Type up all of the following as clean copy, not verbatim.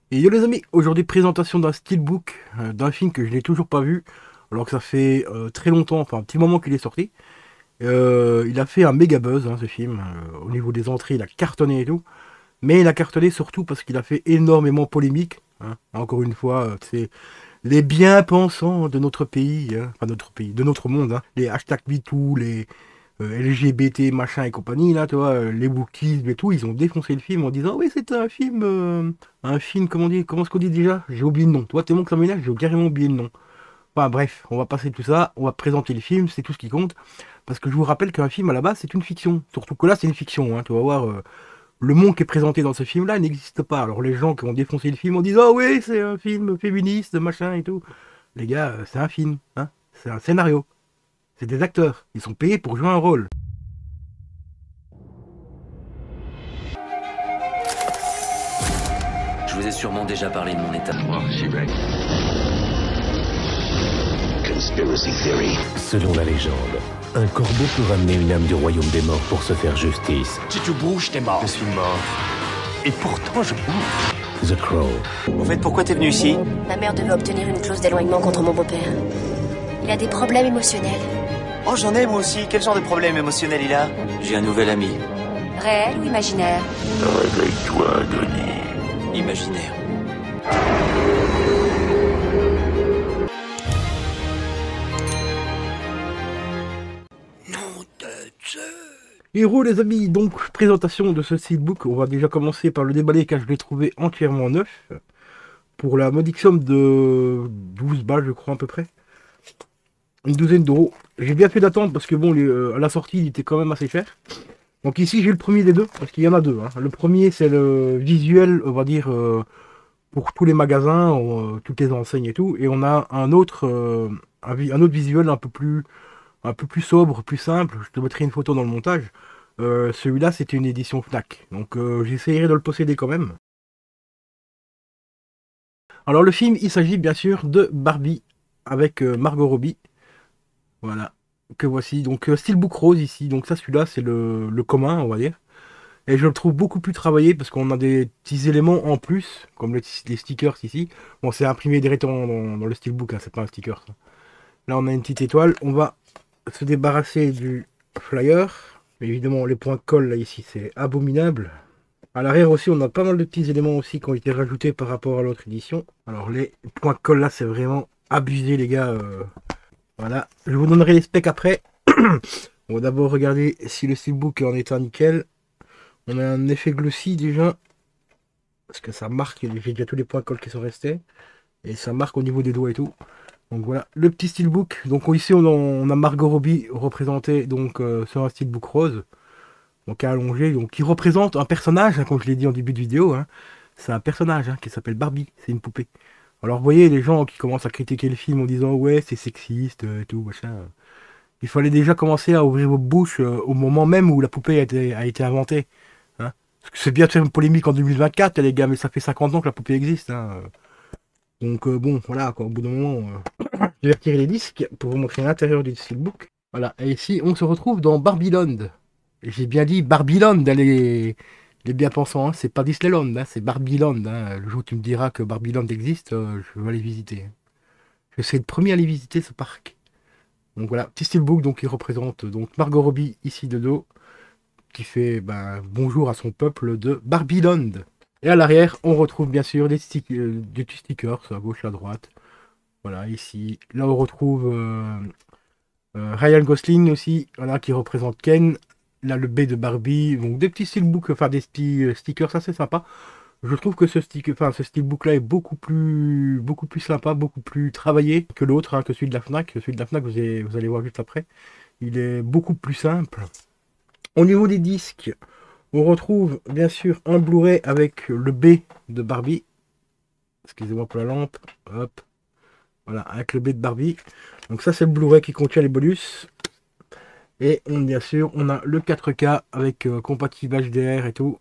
Et yo les amis, aujourd'hui présentation d'un steelbook, d'un film que je n'ai toujours pas vu, alors que ça fait très longtemps, enfin un petit moment qu'il est sorti. Il a fait un méga buzz ce film, au niveau des entrées il a cartonné et tout, mais il a cartonné surtout parce qu'il a fait énormément polémique. Encore une fois, c'est les bien-pensants de notre pays, enfin notre pays, de notre monde, les hashtag MeToo, les LGBT machin et compagnie, là, tu vois, les wokismes et tout, ils ont défoncé le film en disant oui c'est un film, comment on dit, comment est-ce qu'on dit déjà? J'ai oublié le nom. Toi, tellement que ça m'énerve, j'ai carrément oublié le nom. Enfin bref, on va passer tout ça, on va présenter le film, c'est tout ce qui compte. Parce que je vous rappelle qu'un film à la base c'est une fiction. Surtout que là c'est une fiction, tu vas voir, le monde qui est présenté dans ce film-là n'existe pas. Alors les gens qui ont défoncé le film en disant oh oui c'est un film féministe, machin et tout. Les gars, c'est un film, c'est un scénario. C'est des acteurs, ils sont payés pour jouer un rôle. Je vous ai sûrement déjà parlé de mon état. Conspiracy theory. Selon la légende, un corbeau peut ramener une âme du royaume des morts pour se faire justice. Si tu bouges, t'es mort. Je suis mort. Et pourtant, je bouge. The Crow. Au fait, pourquoi t'es venu ici? Ma mère devait obtenir une clause d'éloignement contre mon beau-père. Il a des problèmes émotionnels. Oh, j'en ai moi aussi. Quel genre de problème émotionnel il a? J'ai un nouvel ami. Réel ou imaginaire? Réveille-toi, Denis. Imaginaire. Héros les amis, donc présentation de ce steelbook, on va déjà commencer par le déballer car je l'ai trouvé entièrement neuf, pour la modique somme de 12 balles je crois à peu près, une douzaine d'euros. J'ai bien fait d'attendre parce que bon, à la sortie il était quand même assez cher. Donc ici j'ai le premier des deux, parce qu'il y en a deux. Le premier c'est le visuel, on va dire, pour tous les magasins, toutes les enseignes et tout, et on a un autre, un autre visuel un peu plus sobre, plus simple. Je te mettrai une photo dans le montage. Celui-là, c'était une édition Fnac. Donc, j'essayerai de le posséder quand même. Alors, le film, il s'agit bien sûr de Barbie avec Margot Robbie. Voilà. Que voici. Donc, Steelbook Rose ici. Donc, ça, celui-là, c'est le commun, on va dire. Et je le trouve beaucoup plus travaillé parce qu'on a des petits éléments en plus, comme les stickers ici. Bon, c'est imprimé directement dans le Steelbook, c'est pas un sticker, ça. Là, on a une petite étoile. On va se débarrasser du flyer. Évidemment, les points de colle, là, ici, c'est abominable. À l'arrière aussi, on a pas mal de petits éléments aussi qui ont été rajoutés par rapport à l'autre édition. Alors, les points de colle, là, c'est vraiment abusé, les gars. Voilà. Je vous donnerai les specs après. On va d'abord regarder si le steelbook est en état nickel. On a un effet glossy, déjà. Parce que ça marque, j'ai déjà tous les points de colle qui sont restés. Et ça marque au niveau des doigts et tout. Donc voilà, le petit steelbook. Donc ici on a Margot Robbie représentée donc sur un steelbook rose. Donc allongé, donc qui représente un personnage, comme je l'ai dit en début de vidéo. C'est un personnage qui s'appelle Barbie, c'est une poupée. Alors vous voyez les gens qui commencent à critiquer le film en disant ouais c'est sexiste et tout machin. Il fallait déjà commencer à ouvrir vos bouches au moment même où la poupée a été inventée. Parce que c'est bien de faire une polémique en 2024 les gars, mais ça fait 50 ans que la poupée existe. Donc bon, voilà, quoi, au bout d'un moment, je vais retirer les disques pour vous montrer l'intérieur du steelbook. Voilà, et ici, on se retrouve dans Barbieland. J'ai bien dit Barbieland, les bien-pensants, c'est pas Disneyland, c'est Barbieland. Le jour où tu me diras que Barbieland existe, je vais aller visiter. Je serai le premier à aller visiter ce parc. Donc voilà, petit steelbook donc, qui représente donc Margot Robbie, ici de dos, qui fait bonjour à son peuple de Barbieland. Et à l'arrière, on retrouve bien sûr des petits stickers à gauche, à droite. Voilà, ici. Là, on retrouve Ryan Gosling aussi, voilà, qui représente Ken. Là, le B de Barbie. Donc, des petits steelbooks, enfin, des petits stickers, ça c'est sympa. Je trouve que ce steelbook-là est beaucoup plus sympa, beaucoup plus travaillé que l'autre, que celui de la Fnac. Celui de la Fnac, vous allez voir juste après. Il est beaucoup plus simple. Au niveau des disques, on retrouve bien sûr un Blu-ray avec le B de Barbie. Excusez-moi pour la lampe. Hop. Voilà, avec le B de Barbie. Donc ça, c'est le Blu-ray qui contient les bonus. Et bien sûr, on a le 4K avec compatible HDR et tout.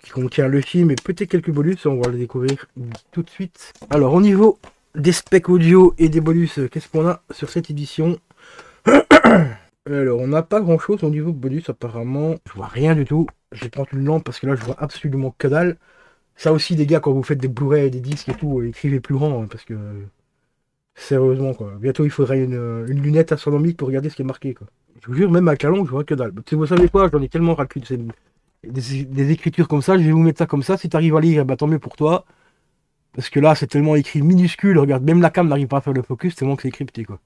Qui contient le film et peut-être quelques bonus. On va le découvrir tout de suite. Alors, au niveau des specs audio et des bonus, qu'est-ce qu'on a sur cette édition? Alors, on n'a pas grand-chose au niveau bonus apparemment. Je vois rien du tout. Je vais prendre une lampe parce que là, je vois absolument que dalle. Ça aussi, les gars, quand vous faites des Blu-ray, des disques et tout, écrivez plus grand, hein, parce que... Sérieusement, quoi. Bientôt, il faudrait une lunette astronomique pour regarder ce qui est marqué, quoi. Je vous jure, même avec la langue, je vois que dalle. Vous savez quoi, j'en ai tellement ras le cul de des écritures comme ça, je vais vous mettre ça comme ça. Si t'arrives à lire, bah, tant mieux pour toi. Parce que là, c'est tellement écrit minuscule, regarde, même la cam n'arrive pas à faire le focus, tellement que c'est écrit petit, quoi.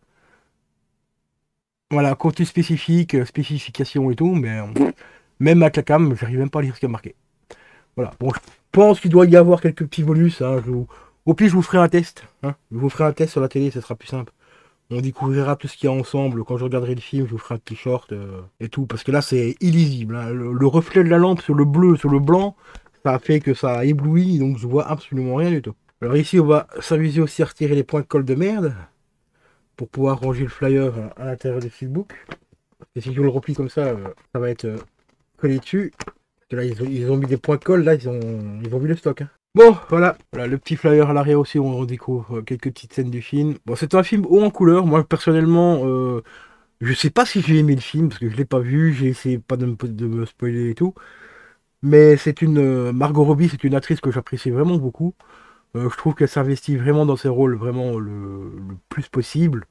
Voilà, contenu spécifique, spécification et tout, mais même avec la cam, j'arrive même pas à lire ce qui est marqué. Voilà, bon, je pense qu'il doit y avoir quelques petits bonus, hein, au pire, je vous ferai un test, hein. Je vous ferai un test sur la télé, ce sera plus simple. On découvrira tout ce qu'il y a ensemble. Quand je regarderai le film, je vous ferai un petit short et tout. Parce que là, c'est illisible, hein. Le reflet de la lampe sur le bleu, sur le blanc, ça a fait que ça a ébloui, donc je vois absolument rien du tout. Alors ici, on va s'amuser aussi à retirer les points de colle de merde pour pouvoir ranger le flyer à l'intérieur du Steelbook. Et si je le replie comme ça va être collé dessus. Parce que là, ils ont mis des points de colle, là, ils ont vu le stock, hein. Bon, voilà, le petit flyer à l'arrière aussi, on découvre quelques petites scènes du film. Bon, c'est un film haut en couleur. Moi, personnellement, je sais pas si j'ai aimé le film, parce que je l'ai pas vu, j'ai essayé pas de me spoiler et tout. Mais c'est Margot Robbie, c'est une actrice que j'apprécie vraiment beaucoup. Je trouve qu'elle s'investit vraiment dans ses rôles, vraiment le plus possible.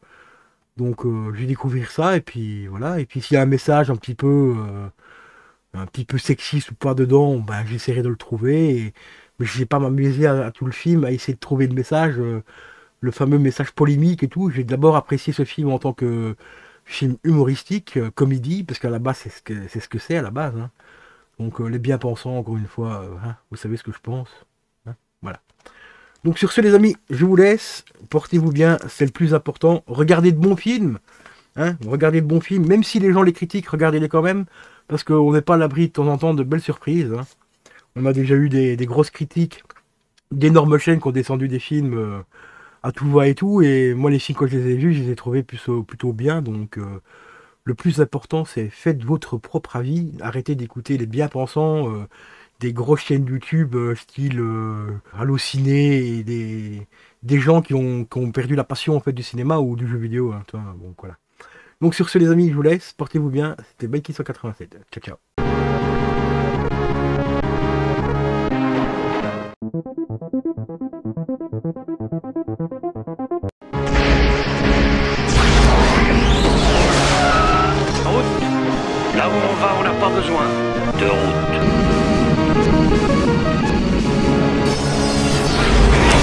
Donc, je vais découvrir ça, et puis voilà. Et puis, s'il y a un message un petit peu sexiste ou pas dedans, ben, j'essaierai de le trouver. Mais je ne vais pas m'amuser à tout le film, à essayer de trouver le message, le fameux message polémique et tout. J'ai d'abord apprécié ce film en tant que film humoristique, comédie, parce qu'à la base, c'est ce que c'est à la base, hein. Donc les bien-pensants, encore une fois, hein, vous savez ce que je pense, hein, voilà. Donc sur ce, les amis, je vous laisse. Portez-vous bien, c'est le plus important. Regardez de bons films, hein, regardez de bons films. Même si les gens les critiquent, regardez-les quand même, parce qu'on n'est pas à l'abri de temps en temps de belles surprises, hein. On a déjà eu des grosses critiques d'énormes chaînes qui ont descendu des films à tout va et tout. Et moi, les films, quand je les ai vus, je les ai trouvés plutôt bien. Donc, le plus important, c'est faites votre propre avis. Arrêtez d'écouter les bien-pensants des grosses chaînes YouTube style Allociné et des gens qui ont perdu la passion en fait du cinéma ou du jeu vidéo, hein, donc voilà. Donc sur ce, les amis, je vous laisse. Portez-vous bien. C'était Baiki187. Ciao, ciao. Là où on va, on n'a pas besoin de route.